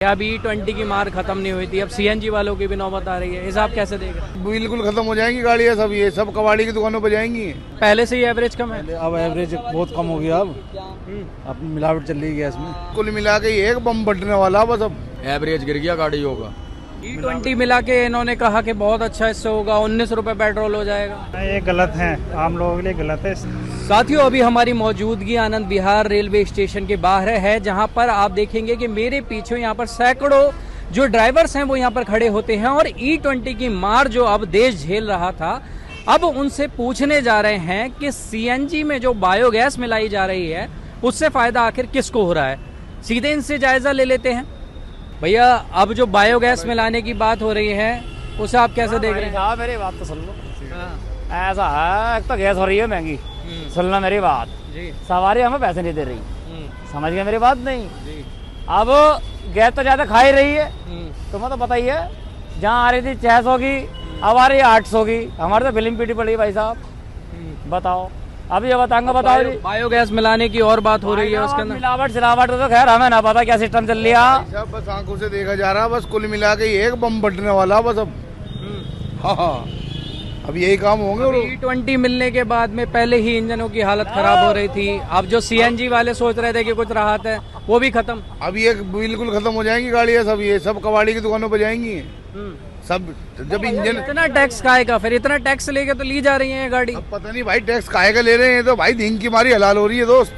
अभी E20 की मार खत्म नहीं हुई थी, अब सीएनजी वालों की भी नौबत आ रही है। हिसाब कैसे देख रहे हैं? बिल्कुल खत्म हो जाएंगी गाड़ियाँ सब, ये सब कबाड़ी की दुकानों पर जाएंगी। पहले से ही एवरेज कम है। अब एवरेज बहुत कम हो गया। अब मिलावट चल रही है गैस में। कुल मिला के एक बम फटने वाला बस। अब एवरेज गिर गया गाड़ियों का। E20 मिला के इन्होंने कहा कि बहुत अच्छा इससे होगा, 19 रुपए पेट्रोल हो जाएगा। ये गलत है, आम लोगों के लिए गलत है। साथियों, अभी हमारी मौजूदगी आनंद विहार रेलवे स्टेशन के बाहर है, जहां पर आप देखेंगे कि मेरे पीछे यहाँ पर सैकड़ों जो ड्राइवर्स हैं वो यहाँ पर खड़े होते हैं और E20 की मार जो अब देश झेल रहा था, अब उनसे पूछने जा रहे हैं कि सीएनजी में जो बायोगैस मिलाई जा रही है उससे फायदा आखिर किसको हो रहा है। सीधे इनसे जायजा ले लेते हैं। भैया, अब जो बायोगैस मिलाने की बात हो रही है उसे आप कैसे देख रहे हैं? मेरी बात तो सुन लो। ऐसा है, एक तो गैस हो रही है महंगी, सुनना मेरी बात जी। सवारी हमें पैसे नहीं दे रही, समझ गए मेरी बात? नहीं जी। अब गैस तो ज्यादा खा ही रही है, तुम्हें तो पता ही है। जहाँ आ रही थी 600 की, अब आ रही है 800 की। हमारे तो फिल्म पीटी पड़ी भाई साहब। बताओ, अब ये बताऊंगा, बताओ जी। बायोगैस मिलाने की और बात हो रही है, उसके अंदर मिलावट सिलावट तो खैर हमें ना पता क्या सिस्टम चल लिया। सब बस आंखों से देखा जा रहा, बस कुल मिला के एक बम फटने वाला बस। अब हाँ, अब यही काम होंगे। E20 मिलने के बाद में पहले ही इंजनों की हालत खराब हो रही थी। अब जो सीएनजी वाले सोच रहे थे कि कुछ राहत है, वो भी खत्म। अब ये बिल्कुल खत्म हो जाएंगी गाड़ियाँ सब, ये सब कबाड़ी की दुकानों पर जाएंगी सब। जब इंजन इतना टैक्स खाएगा, फिर इतना टैक्स लेके तो ली जा रही है ये गाड़ी। अब पता नहीं भाई टैक्स काहे का ले रहे हैं, तो भाई धींग की मारी हलाल हो रही है दोस्त।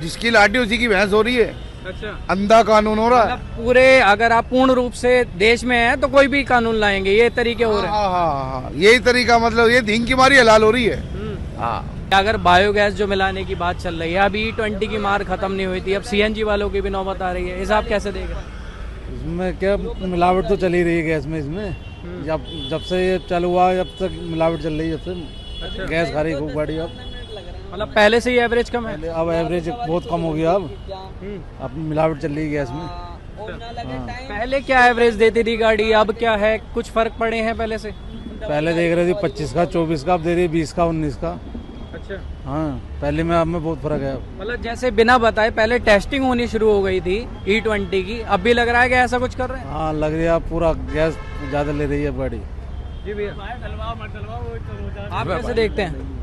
जिसकी लाठी उसी की भैंस हो रही है। अच्छा, अंधा कानून हो रहा है। पूरे अगर आप पूर्ण रूप से देश में हैं तो कोई भी कानून लाएंगे, ये तरीके हो रहे हैं। हाँ, यही तरीका, मतलब ये धींग की मारी हलाल हो रही है। हाँ, अगर बायोगैस जो मिलाने की बात चल रही है, अभी E20 की मार खत्म नहीं हुई थी, अब सीएनजी वालों की भी नौबत आ रही है। हिसाब कैसे देख रहे हैं? इसमें क्या मिलावट तो चली रही है गैस में। इसमें जब से ये चालू हुआ जब तक मिलावट चल रही है, जब से गैस खा रही खूब गाड़ी। अब मतलब पहले से ही एवरेज कम है। अब एवरेज बहुत कम हो गया। अब मिलावट चल रही है गैस में। पहले क्या एवरेज देती थी गाड़ी, अब क्या है? कुछ फर्क पड़े हैं पहले से? पहले देख रहे थे 25 का, 24 का, अब दे रही 20 का, 19 का। अच्छा, हाँ, पहले में अब में बहुत फर्क है। मतलब जैसे बिना बताए पहले टेस्टिंग होनी शुरू हो गई थी E20 की, अब भी लग रहा है कि ऐसा कुछ कर रहे हैं? हाँ, लग रही है। अब पूरा गैस ज्यादा ले रही है गाड़ी। जी भैया, आप कैसे देखते हैं?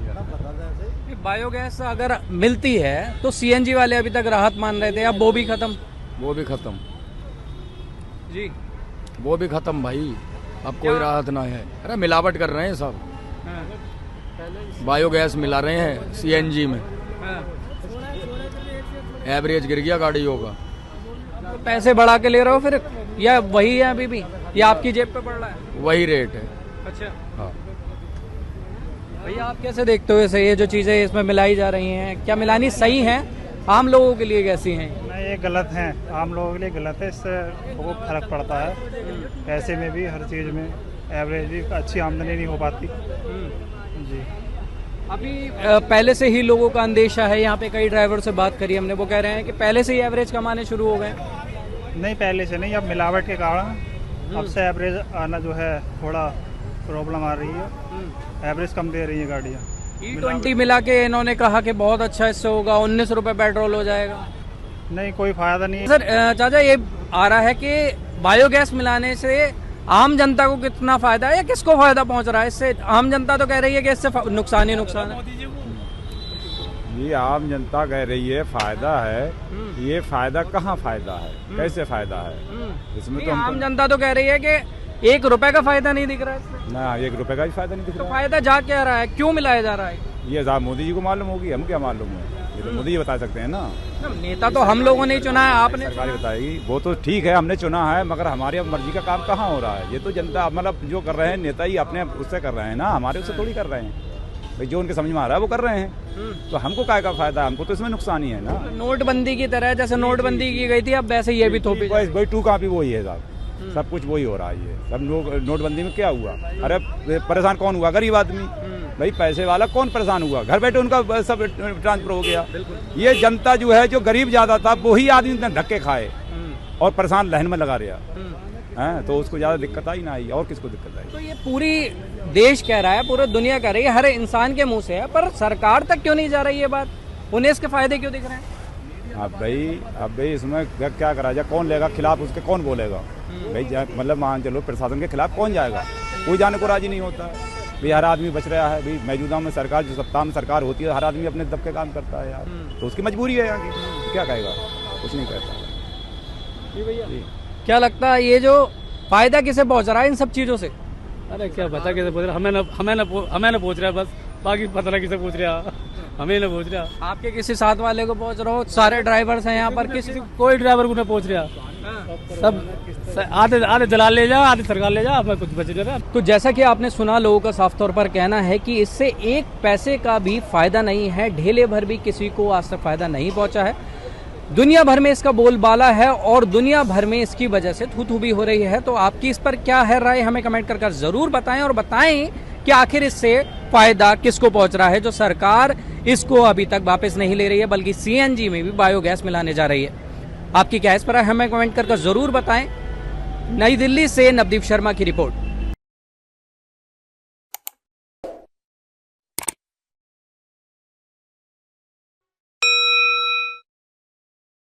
बायोगैस अगर मिलती है तो सीएनजी वाले अभी तक राहत मान रहे थे, अब वो भी खत्म। वो भी खत्म जी, वो भी खत्म भाई, अब कोई राहत ना है। अरे मिलावट कर रहे हैं सब, बायोगैस मिला रहे हैं सीएनजी में। एवरेज गिर गया गाड़ियों का। तो पैसे बढ़ा के ले रहे हो फिर, या वही है अभी भी, या आपकी जेब पे पड़ रहा है? वही रेट है। अच्छा, हाँ भैया आप कैसे देखते हो इसे, ये जो चीजें इसमें मिलाई जा रही हैं, क्या मिलानी सही है? आम लोगों के लिए कैसी हैं? नहीं, ये गलत है, आम लोगों के लिए गलत है। इससे बहुत फर्क पड़ता है, पैसे में भी, हर चीज़ में। एवरेज भी अच्छी आमदनी नहीं हो पाती जी। अभी पहले से ही लोगों का अंदेशा है, यहाँ पे कई ड्राइवर से बात करी हमने, वो कह रहे हैं कि पहले से ही एवरेज कमाने शुरू हो गए। नहीं, पहले से नहीं, अब मिलावट के कारण अब से एवरेज आना जो है थोड़ा प्रॉब्लम आ रही है। एवरेज कम दे रही है गाड़ियाँ। E20 मिला के इन्होंने कहा कि बहुत अच्छा इससे होगा, 19 रुपए पेट्रोल हो जाएगा। नहीं, कोई फायदा नहीं है। सर चाचा, ये आ रहा है कि बायोगैस मिलाने से आम जनता को कितना फायदा है या किसको फायदा पहुंच रहा है इससे? आम जनता तो कह रही है कि इससे नुकसान ही नुकसान है। ये आम जनता कह रही है फायदा है, ये फायदा कहाँ फायदा है, कैसे फायदा है इसमें? तो आम जनता तो कह रही है कि 1 रुपए का फायदा नहीं दिख रहा है इससे। ना, 1 रुपए का भी फायदा नहीं दिख तो रहा। फायदा जा क्या रहा है, क्यों मिलाया जा रहा है? ये साहब मोदी जी को मालूम होगी, हम क्या मालूम है? ये तो मोदी जी बता सकते हैं ना। नेता तो हम लोगों ने ही चुना है, आपने सरकार बताएगी। वो तो ठीक है, हमने चुना है, मगर हमारी मर्जी का काम कहाँ हो रहा है? ये तो जनता, मतलब जो कर रहे हैं नेता ही अपने उससे कर रहे हैं ना, हमारे उससे थोड़ी कर रहे हैं भाई। जो उनके समझ में आ रहा है वो कर रहे हैं, तो हमको काय का फायदा है? हमको तो इसमें नुकसान ही है ना। नोटबंदी की तरह, जैसे नोटबंदी की गई थी, अब वैसे ये भी थोपी। भाई 2 कॉपी वही है साहब, सब कुछ वही हो रहा है। ये सब नोटबंदी में क्या हुआ? अरे परेशान कौन हुआ? गरीब आदमी। भाई पैसे वाला कौन परेशान हुआ? घर बैठे उनका सब ट्रांसफर हो गया। ये जनता जो है, जो गरीब ज्यादा था, वही आदमी धक्के खाए और परेशान लहन में लगा रहा है, तो उसको ज्यादा दिक्कत आई ना आई, और किसको दिक्कत आई? तो ये पूरी देश कह रहा है, पूरी दुनिया कह रही है, हर इंसान के मुंह से है, पर सरकार तक क्यों नहीं जा रही ये बात? उन्हें इसके फायदे क्यों दिख रहे हैं? अब भाई इसमें क्या करा जाए, कौन लेगा खिलाफ, उसके कौन बोलेगा भाई, मतलब मान चलो प्रशासन के खिलाफ कौन जाएगा, कोई जाने को राजी नहीं होता है भाई। हर आदमी बच रहा है भाई, मौजूदा में सरकार जो सत्ता में सरकार होती है, हर आदमी अपने दब के काम करता है यार, तो उसकी मजबूरी है यहाँ की, तो क्या कहेगा, कुछ नहीं कहता। क्या लगता है ये जो फायदा किसे पहुंच रहा है इन सब चीजों से? अरे क्या पता किसे पूछ रहा, हमें ना पूछ रहा बस, बाकी पता नहीं किसे पूछ रहा, हमें ना पूछ रहा। आपके किसी साथ वाले को पहुंच रहा हो? सारे ड्राइवर्स हैं यहाँ पर, किसी कोई ड्राइवर को नहीं पूछ रहा, सब आधे दलाल ले जा, आधे सरकार ले जा, हमें कुछ बच नहीं रहा। तो जैसा कि आपने सुना, लोगों का साफ तौर पर कहना है कि इससे एक पैसे का भी फायदा नहीं है, ढेले भर भी किसी को आज तक फायदा नहीं पहुंचा है। दुनिया भर में इसका बोलबाला है और दुनिया भर में इसकी वजह से थू भी हो रही है। तो आपकी इस पर क्या है राय, हमें कमेंट कर जरूर बताएं और बताएं कि आखिर इससे फायदा किसको पहुंच रहा है, जो सरकार इसको अभी तक वापस नहीं ले रही है बल्कि सीएनजी में भी बायोगैस मिलाने जा रही है। आपकी क्या इस पर है, हमें कमेंट कर जरूर बताएं। नई दिल्ली से नवदीप शर्मा की रिपोर्ट।